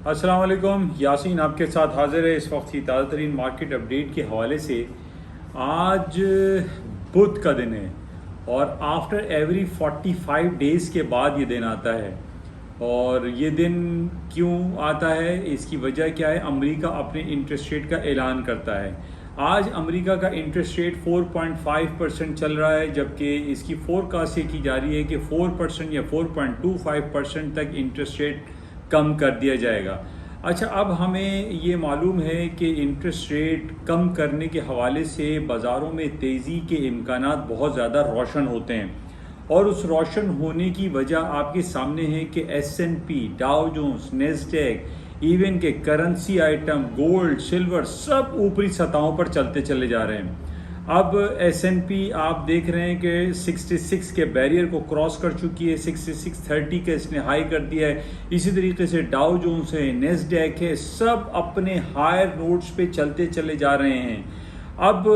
अस्सलाम वालेकुम, यासीन आपके साथ हाजिर है इस वक्त की ताज़ा तरीन मार्केट अपडेट के हवाले से। आज बुध का दिन है और आफ्टर एवरी 45 डेज़ के बाद ये दिन आता है। और ये दिन क्यों आता है, इसकी वजह क्या है? अमेरिका अपने इंटरेस्ट रेट का ऐलान करता है। आज अमेरिका का इंटरेस्ट रेट 4.5% चल रहा है, जबकि इसकी फोरकास्ट ये की जा रही है कि 4% या 4.25% तक इंटरेस्ट रेट कम कर दिया जाएगा। अच्छा, अब हमें ये मालूम है कि इंटरेस्ट रेट कम करने के हवाले से बाज़ारों में तेज़ी के इम्कानात बहुत ज़्यादा रोशन होते हैं, और उस रोशन होने की वजह आपके सामने है कि S&P, Dow Jones, Nasdaq, even के करेंसी आइटम, गोल्ड, सिल्वर सब ऊपरी सतहों पर चलते चले जा रहे हैं। अब S&P आप देख रहे हैं कि 66 के बैरियर को क्रॉस कर चुकी है, 6630 का इसने हाई कर दिया है। इसी तरीके से डाउ जोन्स है, नेस्डैक है, सब अपने हायर नोट्स पे चलते चले जा रहे हैं। अब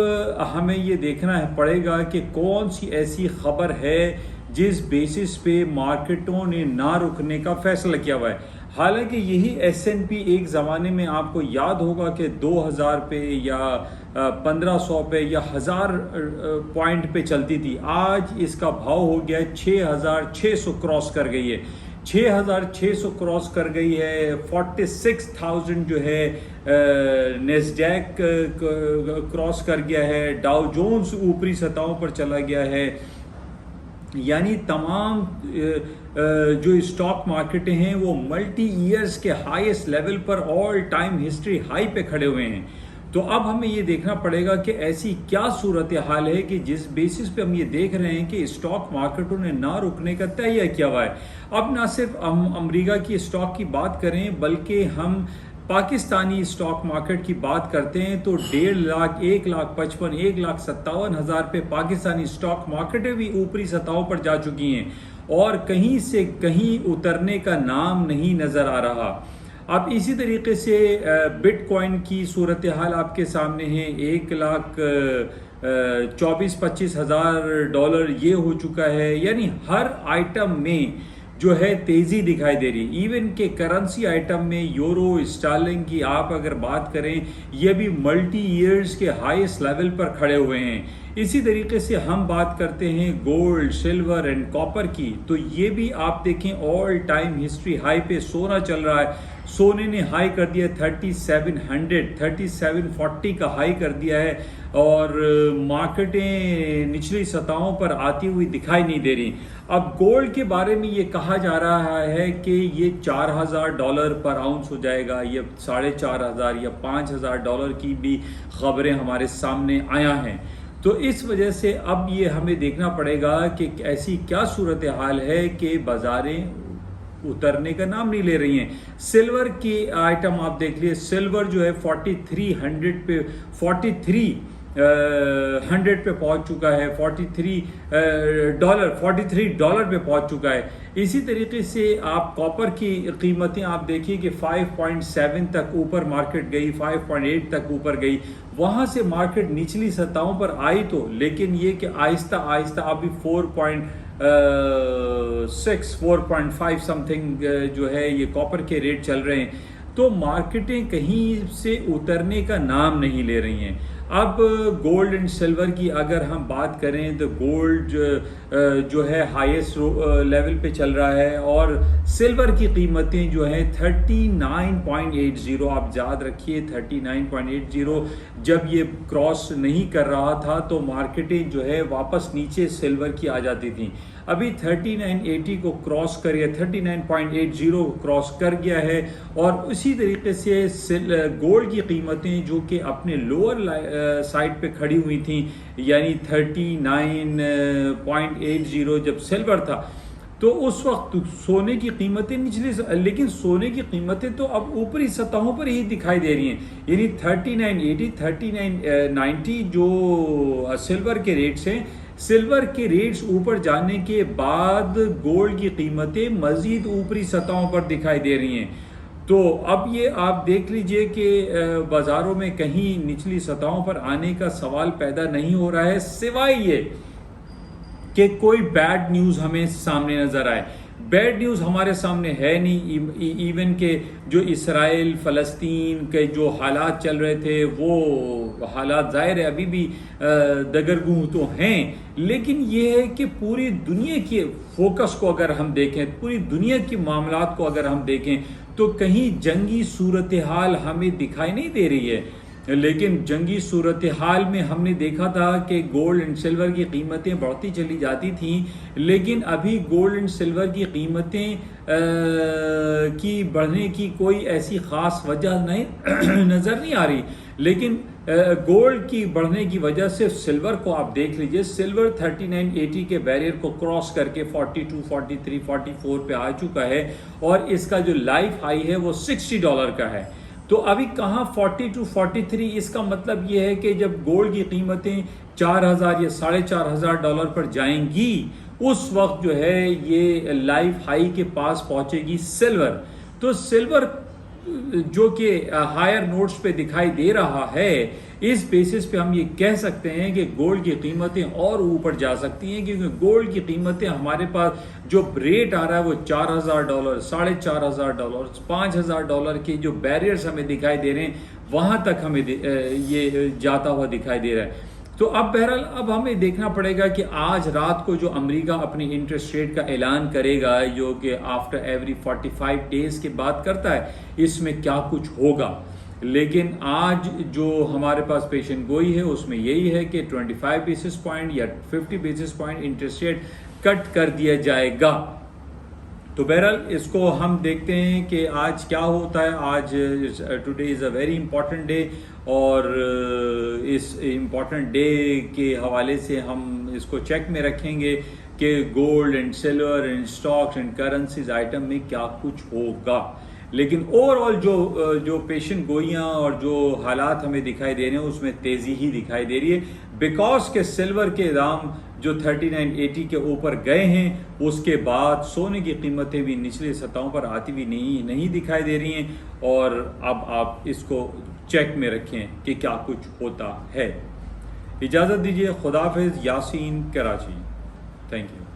हमें ये देखना है पड़ेगा कि कौन सी ऐसी खबर है जिस बेसिस पे मार्केटों ने ना रुकने का फैसला किया हुआ है। हालांकि यही S&P एक ज़माने में आपको याद होगा कि 2000 पे या 1500 पे या 1000 पॉइंट पे चलती थी। आज इसका भाव हो गया है 6600 क्रॉस कर गई है, 6600 क्रॉस कर गई है। 46,000 जो है नेस्डैक क्रॉस कर गया है, डाउ जोन्स ऊपरी सतहों पर चला गया है। यानी तमाम जो स्टॉक मार्केटें हैं वो मल्टी ईयर्स के हाईएस्ट लेवल पर, ऑल टाइम हिस्ट्री हाई पे खड़े हुए हैं। तो अब हमें ये देखना पड़ेगा कि ऐसी क्या सूरत हाल है कि जिस बेसिस पे हम ये देख रहे हैं कि स्टॉक मार्केटों ने ना रुकने का तय किया हुआ है। अब ना सिर्फ हम अमेरिका की स्टॉक की बात करें, बल्कि हम पाकिस्तानी स्टॉक मार्केट की बात करते हैं तो 1.5 लाख, 1,55,000, 1,57,000 पे पाकिस्तानी स्टॉक मार्केटें भी ऊपरी सतहों पर जा चुकी हैं और कहीं से कहीं उतरने का नाम नहीं नज़र आ रहा। अब इसी तरीके से बिटकॉइन की सूरत हाल आपके सामने है। 1,24,25 हज़ार डॉलर ये हो चुका है। यानी हर आइटम में जो है तेज़ी दिखाई दे रही। इवन के करेंसी आइटम में यूरो, स्टर्लिंग की आप अगर बात करें, ये भी मल्टी ईयर्स के हाईएस्ट लेवल पर खड़े हुए हैं। इसी तरीके से हम बात करते हैं गोल्ड, सिल्वर एंड कॉपर की, तो ये भी आप देखें ऑल टाइम हिस्ट्री हाई पे सोना चल रहा है। सोने ने हाई कर दिया 3700, 3740 का हाई कर दिया है, और मार्केटें निचली सतहों पर आती हुई दिखाई नहीं दे रही। अब गोल्ड के बारे में ये कहा जा रहा है कि ये $4,000 पर आउंस हो जाएगा, या 4,500 या $5,000 की भी खबरें हमारे सामने आया हैं। तो इस वजह से अब ये हमें देखना पड़ेगा कि ऐसी क्या सूरत हाल है कि बाजारें उतरने का नाम नहीं ले रही हैं। सिल्वर की आइटम आप देख लिए, सिल्वर जो है 4300 पे 4300 पे पहुंच चुका है, $43 पे पहुंच चुका है। इसी तरीके से आप कॉपर की कीमतें आप देखिए कि 5.7 तक ऊपर मार्केट गई, 5.8 तक ऊपर गई। वहां से मार्केट निचली सतहों पर आई तो, लेकिन ये कि आहिस्ता आहिस्ता अभी 4.5 समथिंग जो है ये कॉपर के रेट चल रहे हैं। तो मार्केटें कहीं से उतरने का नाम नहीं ले रही हैं। अब गोल्ड एंड सिल्वर की अगर हम बात करें तो गोल्ड जो है हाईएस्ट लेवल पे चल रहा है, और सिल्वर की कीमतें जो हैं 39.80, आप याद रखिए 39.80 जब ये क्रॉस नहीं कर रहा था तो मार्केटें जो है वापस नीचे सिल्वर की आ जाती थी। अभी 3980 को क्रॉस कर गया, 39.80 को क्रॉस कर गया है। और उसी तरीके से गोल्ड की कीमतें जो कि अपने लोअर साइड पे खड़ी हुई थी, यानी 39.80 जब सिल्वर था, तो उस वक्त सोने की कीमतें निचली, लेकिन सोने की कीमतें तो अब ऊपरी सतहों पर ही दिखाई दे रही हैं। यानी 3980, 3990 जो सिल्वर के रेट्स हैं, सिल्वर के रेट्स ऊपर जाने के बाद गोल्ड की कीमतें मजीद ऊपरी सतहों पर दिखाई दे रही हैं। तो अब ये आप देख लीजिए कि बाज़ारों में कहीं निचली सतहों पर आने का सवाल पैदा नहीं हो रहा है, सिवाय ये कि कोई बैड न्यूज़ हमें सामने नज़र आए। बैड न्यूज़ हमारे सामने है नहीं। इवन के जो इसराइल फ़लस्तीन के जो हालात चल रहे थे वो हालात ज़ाहिर है अभी भी दगरगूं तो हैं, लेकिन ये है कि पूरी दुनिया के फोकस को अगर हम देखें, पूरी दुनिया की मामलात को अगर हम देखें, तो कहीं जंगी सूरत हाल हमें दिखाई नहीं दे रही है। लेकिन जंगी सूरत हाल में हमने देखा था कि गोल्ड एंड सिल्वर की कीमतें बढ़ती चली जाती थीं, लेकिन अभी गोल्ड एंड सिल्वर की कीमतें की बढ़ने की कोई ऐसी ख़ास वजह नहीं नज़र नहीं आ रही। लेकिन गोल्ड की बढ़ने की वजह से सिल्वर को आप देख लीजिए, सिल्वर 3980 के बैरियर को क्रॉस करके 42, 43, 44 पे आ चुका है और इसका जो लाइफ हाई है वो $60 का है। तो अभी कहाँ 42, 43, इसका मतलब ये है कि जब गोल्ड की कीमतें 4000 या $4500 पर जाएंगी, उस वक्त जो है ये लाइफ हाई के पास पहुंचेगी सिल्वर। तो सिल्वर जो कि हायर नोट्स पे दिखाई दे रहा है, इस बेसिस पे हम ये कह सकते हैं कि गोल्ड की कीमतें और ऊपर जा सकती हैं, क्योंकि गोल्ड की कीमतें हमारे पास जो रेट आ रहा है वो $4000, $4500, $5000 के जो बैरियर्स हमें दिखाई दे रहे हैं, वहां तक हमें ये जाता हुआ दिखाई दे रहा है। तो अब बहरहाल अब हमें देखना पड़ेगा कि आज रात को जो अमेरिका अपनी इंटरेस्ट रेट का ऐलान करेगा, जो कि आफ्टर एवरी 45 डेज की बात करता है, इसमें क्या कुछ होगा। लेकिन आज जो हमारे पास पेशन गोई है उसमें यही है कि 25 बेसिस पॉइंट या 50 basis point interest rate cut कर दिया जाएगा। तो बहरहाल इसको हम देखते हैं कि आज क्या होता है। आज today is a very important day, और इस इम्पॉर्टेंट डे के हवाले से हम इसको चेक में रखेंगे कि gold and silver and stocks and currencies item में क्या कुछ होगा। लेकिन ओवरऑल जो पेशन गोइयाँ और जो हालात हमें दिखाई दे रहे हैं उसमें तेज़ी ही दिखाई दे रही है, बिकॉज के सिल्वर के दाम जो 3980 के ऊपर गए हैं, उसके बाद सोने की कीमतें भी निचले सतहों पर आती हुई नहीं दिखाई दे रही हैं। और अब आप इसको चेक में रखें कि क्या कुछ होता है। इजाज़त दीजिए, खुदाफिज, यासीन, कराची। Thank you.